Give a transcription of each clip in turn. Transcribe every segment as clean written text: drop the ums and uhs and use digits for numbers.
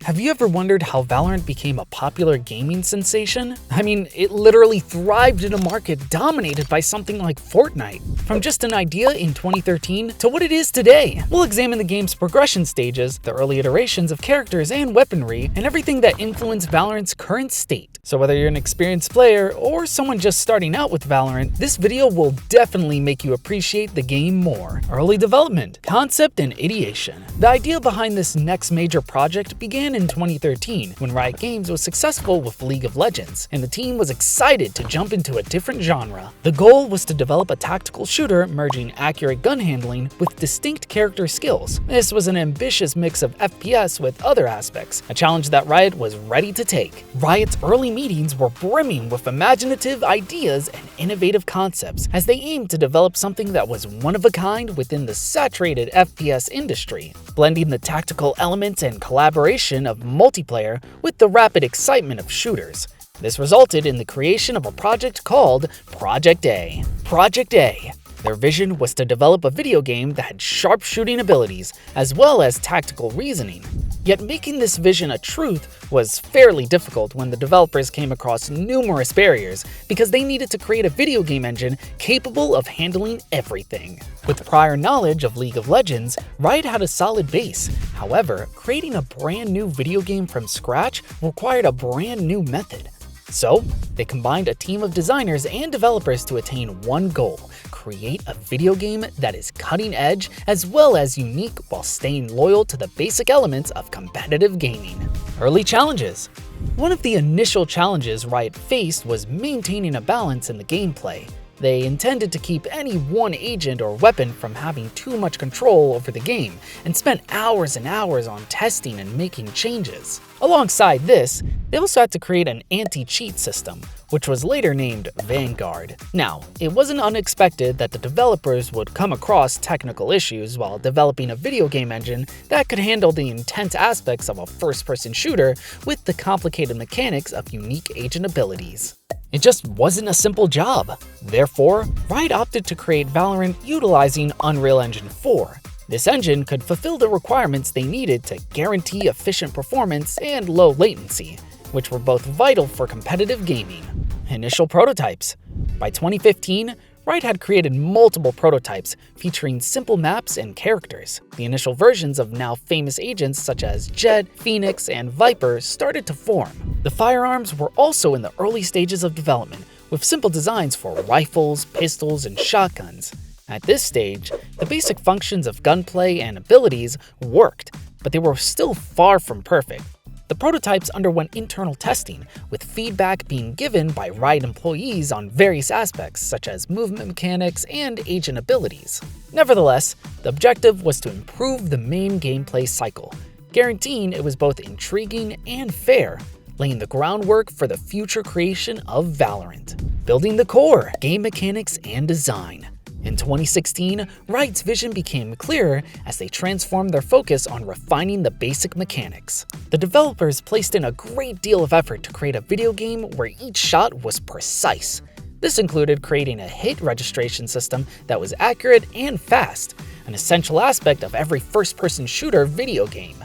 Have you ever wondered how Valorant became a popular gaming sensation? I mean, it literally thrived in a market dominated by something like Fortnite. From just an idea in 2013 to what it is today. We'll examine the game's progression stages, the early iterations of characters and weaponry, and everything that influenced Valorant's current state. So whether you're an experienced player or someone just starting out with Valorant, this video will definitely make you appreciate the game more. Early development, concept, and ideation. The idea behind this next major project began in 2013 when Riot Games was successful with League of Legends, and the team was excited to jump into a different genre. The goal was to develop a tactical shooter merging accurate gun handling with distinct character skills. This was an ambitious mix of FPS with other aspects, a challenge that Riot was ready to take. Riot's early meetings were brimming with imaginative ideas and innovative concepts as they aimed to develop something that was one of a kind within the saturated FPS industry, blending the tactical elements and collaboration of multiplayer with the rapid excitement of shooters. This resulted in the creation of a project called Project A. Project A. Their vision was to develop a video game that had sharp shooting abilities as well as tactical reasoning. Yet making this vision a truth was fairly difficult when the developers came across numerous barriers because they needed to create a video game engine capable of handling everything. With prior knowledge of League of Legends, Riot had a solid base. However, creating a brand new video game from scratch required a brand new method. So, they combined a team of designers and developers to attain one goal: create a video game that is cutting edge as well as unique while staying loyal to the basic elements of competitive gaming. Early challenges. One of the initial challenges Riot faced was maintaining a balance in the gameplay. They intended to keep any one agent or weapon from having too much control over the game, and spent hours and hours on testing and making changes. Alongside this, they also had to create an anti-cheat system, which was later named Vanguard. Now, it wasn't unexpected that the developers would come across technical issues while developing a video game engine that could handle the intense aspects of a first-person shooter with the complicated mechanics of unique agent abilities. It just wasn't a simple job. Therefore, Riot opted to create Valorant utilizing Unreal Engine 4. This engine could fulfill the requirements they needed to guarantee efficient performance and low latency, which were both vital for competitive gaming. Initial prototypes. By 2015, Riot had created multiple prototypes featuring simple maps and characters. The initial versions of now famous agents such as Jett, Phoenix, and Viper started to form. The firearms were also in the early stages of development, with simple designs for rifles, pistols, and shotguns. At this stage, the basic functions of gunplay and abilities worked, but they were still far from perfect. The prototypes underwent internal testing, with feedback being given by Riot employees on various aspects such as movement mechanics and agent abilities. Nevertheless, the objective was to improve the main gameplay cycle, guaranteeing it was both intriguing and fair, laying the groundwork for the future creation of Valorant. Building the core, game mechanics, and design. In 2016, Riot's vision became clearer as they transformed their focus on refining the basic mechanics. The developers placed in a great deal of effort to create a video game where each shot was precise. This included creating a hit registration system that was accurate and fast, an essential aspect of every first-person shooter video game.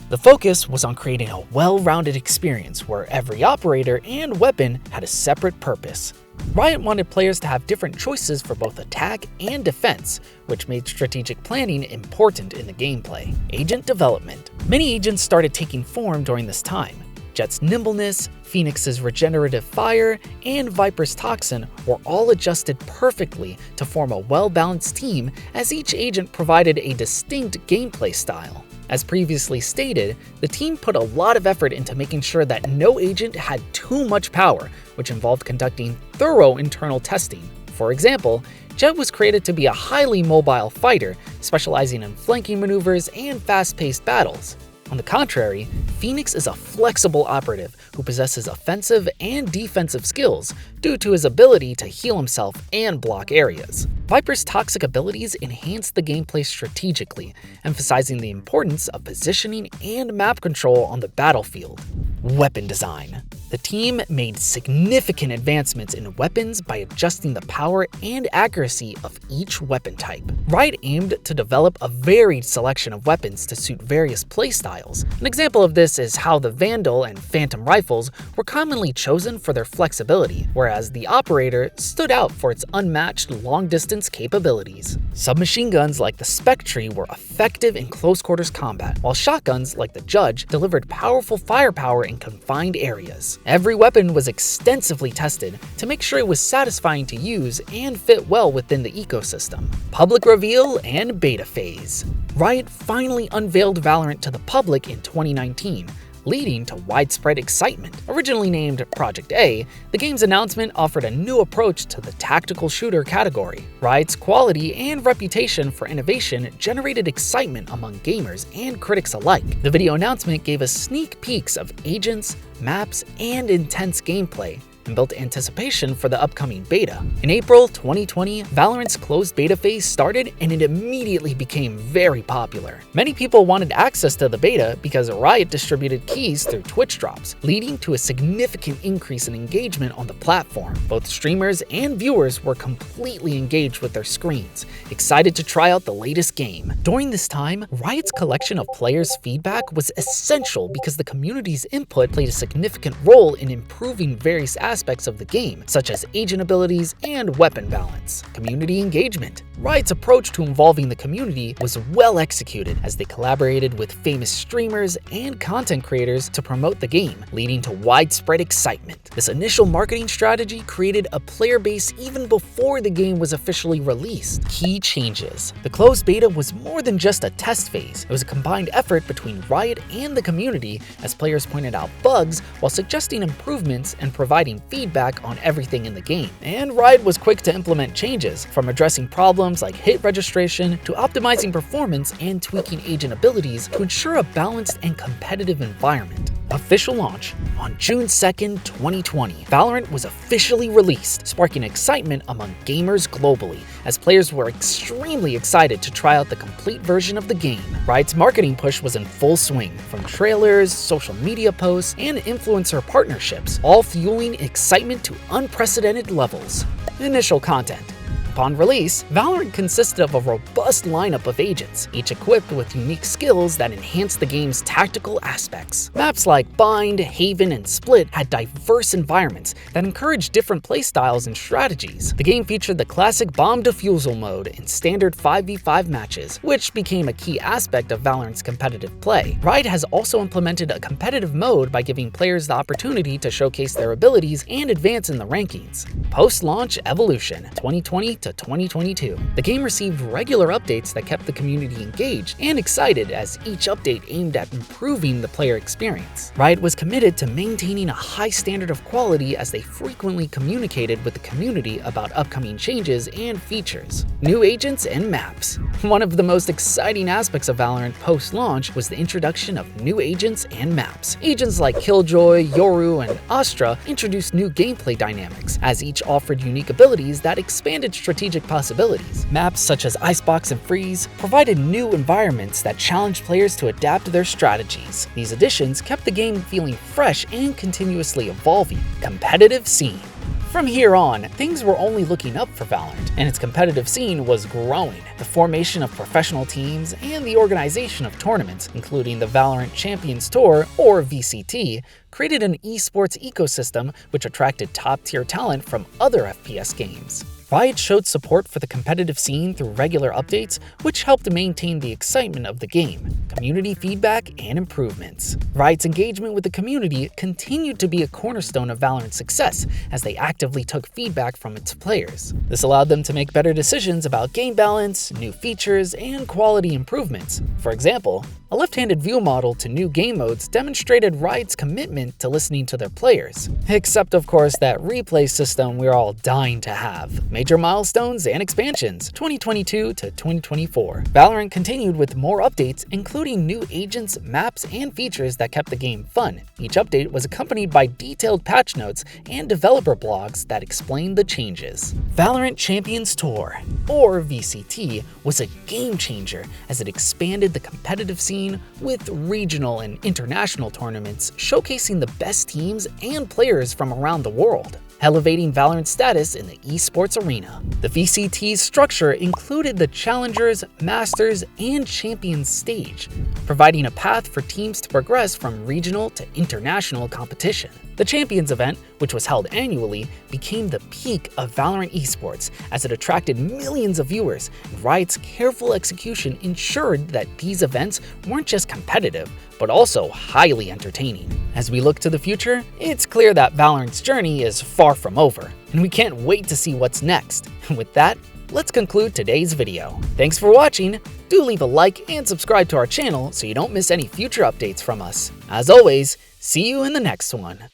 The focus was on creating a well-rounded experience where every operator and weapon had a separate purpose. Riot wanted players to have different choices for both attack and defense, which made strategic planning important in the gameplay. Agent development. Many agents started taking form during this time. Jett's nimbleness, Phoenix's regenerative fire, and Viper's toxin were all adjusted perfectly to form a well-balanced team as each agent provided a distinct gameplay style. As previously stated, the team put a lot of effort into making sure that no agent had too much power, which involved conducting thorough internal testing. For example, Jett was created to be a highly mobile fighter, specializing in flanking maneuvers and fast-paced battles. On the contrary, Phoenix is a flexible operative who possesses offensive and defensive skills due to his ability to heal himself and block areas. Viper's toxic abilities enhance the gameplay strategically, emphasizing the importance of positioning and map control on the battlefield. Weapon design. The team made significant advancements in weapons by adjusting the power and accuracy of each weapon type. Riot aimed to develop a varied selection of weapons to suit various playstyles. An example of this is how the Vandal and Phantom rifles were commonly chosen for their flexibility, whereas the Operator stood out for its unmatched long-distance capabilities. Submachine guns like the Spectre were effective in close-quarters combat, while shotguns like the Judge delivered powerful firepower in confined areas. Every weapon was extensively tested to make sure it was satisfying to use and fit well within the ecosystem. Public reveal and beta phase. Riot finally unveiled Valorant to the public in 2019, leading to widespread excitement. Originally named Project A, the game's announcement offered a new approach to the tactical shooter category. Riot's quality and reputation for innovation generated excitement among gamers and critics alike. The video announcement gave us sneak peeks of agents, maps, and intense gameplay, and built anticipation for the upcoming beta. In April 2020, Valorant's closed beta phase started and it immediately became very popular. Many people wanted access to the beta because Riot distributed keys through Twitch drops, leading to a significant increase in engagement on the platform. Both streamers and viewers were completely engaged with their screens, excited to try out the latest game. During this time, Riot's collection of players' feedback was essential because the community's input played a significant role in improving various aspects of the game, such as agent abilities and weapon balance. Community engagement. Riot's approach to involving the community was well executed as they collaborated with famous streamers and content creators to promote the game, leading to widespread excitement. This initial marketing strategy created a player base even before the game was officially released. Key changes. The closed beta was more than just a test phase. It was a combined effort between Riot and the community as players pointed out bugs while suggesting improvements and providing feedback on everything in the game. And Riot was quick to implement changes, from addressing problems like hit registration to optimizing performance and tweaking agent abilities to ensure a balanced and competitive environment. Official launch. On June 2nd, 2020, Valorant was officially released, sparking excitement among gamers globally, as players were extremely excited to try out the complete version of the game. Riot's marketing push was in full swing, from trailers, social media posts, and influencer partnerships, all fueling excitement to unprecedented levels. Initial content. Upon release, Valorant consisted of a robust lineup of agents, each equipped with unique skills that enhanced the game's tactical aspects. Maps like Bind, Haven, and Split had diverse environments that encouraged different playstyles and strategies. The game featured the classic bomb defusal mode in standard 5v5 matches, which became a key aspect of Valorant's competitive play. Riot has also implemented a competitive mode by giving players the opportunity to showcase their abilities and advance in the rankings. Post-launch evolution, 2020 to 2022. The game received regular updates that kept the community engaged and excited as each update aimed at improving the player experience. Riot was committed to maintaining a high standard of quality as they frequently communicated with the community about upcoming changes and features. New agents and maps. One of the most exciting aspects of Valorant post-launch was the introduction of new agents and maps. Agents like Killjoy, Yoru, and Astra introduced new gameplay dynamics, as each offered unique abilities that expanded strategic possibilities. Maps such as Icebox and Freeze provided new environments that challenged players to adapt their strategies. These additions kept the game feeling fresh and continuously evolving. Competitive scene. From here on, things were only looking up for Valorant, and its competitive scene was growing. The formation of professional teams and the organization of tournaments, including the Valorant Champions Tour, or VCT, created an esports ecosystem which attracted top-tier talent from other FPS games. Riot showed support for the competitive scene through regular updates, which helped maintain the excitement of the game, community feedback, and improvements. Riot's engagement with the community continued to be a cornerstone of Valorant's success, as they actively took feedback from its players. This allowed them to make better decisions about game balance, new features, and quality improvements. For example, a left-handed view model to new game modes demonstrated Riot's commitment to listening to their players. Except, of course, that replay system we're all dying to have. Major milestones and expansions, 2022 to 2024. Valorant continued with more updates, including new agents, maps, and features that kept the game fun. Each update was accompanied by detailed patch notes and developer blogs that explained the changes. Valorant Champions Tour, or VCT, was a game changer as it expanded the competitive scene scene with regional and international tournaments showcasing the best teams and players from around the world, elevating Valorant's status in the esports arena. The VCT's structure included the Challengers, Masters, and Champions stage, providing a path for teams to progress from regional to international competition. The Champions event, which was held annually, became the peak of Valorant esports as it attracted millions of viewers, and Riot's careful execution ensured that these events weren't just competitive, but also highly entertaining. As we look to the future, it's clear that Valorant's journey is far from over, and we can't wait to see what's next. With that, let's conclude today's video. Thanks for watching. Do leave a like and subscribe to our channel so you don't miss any future updates from us. As always, see you in the next one.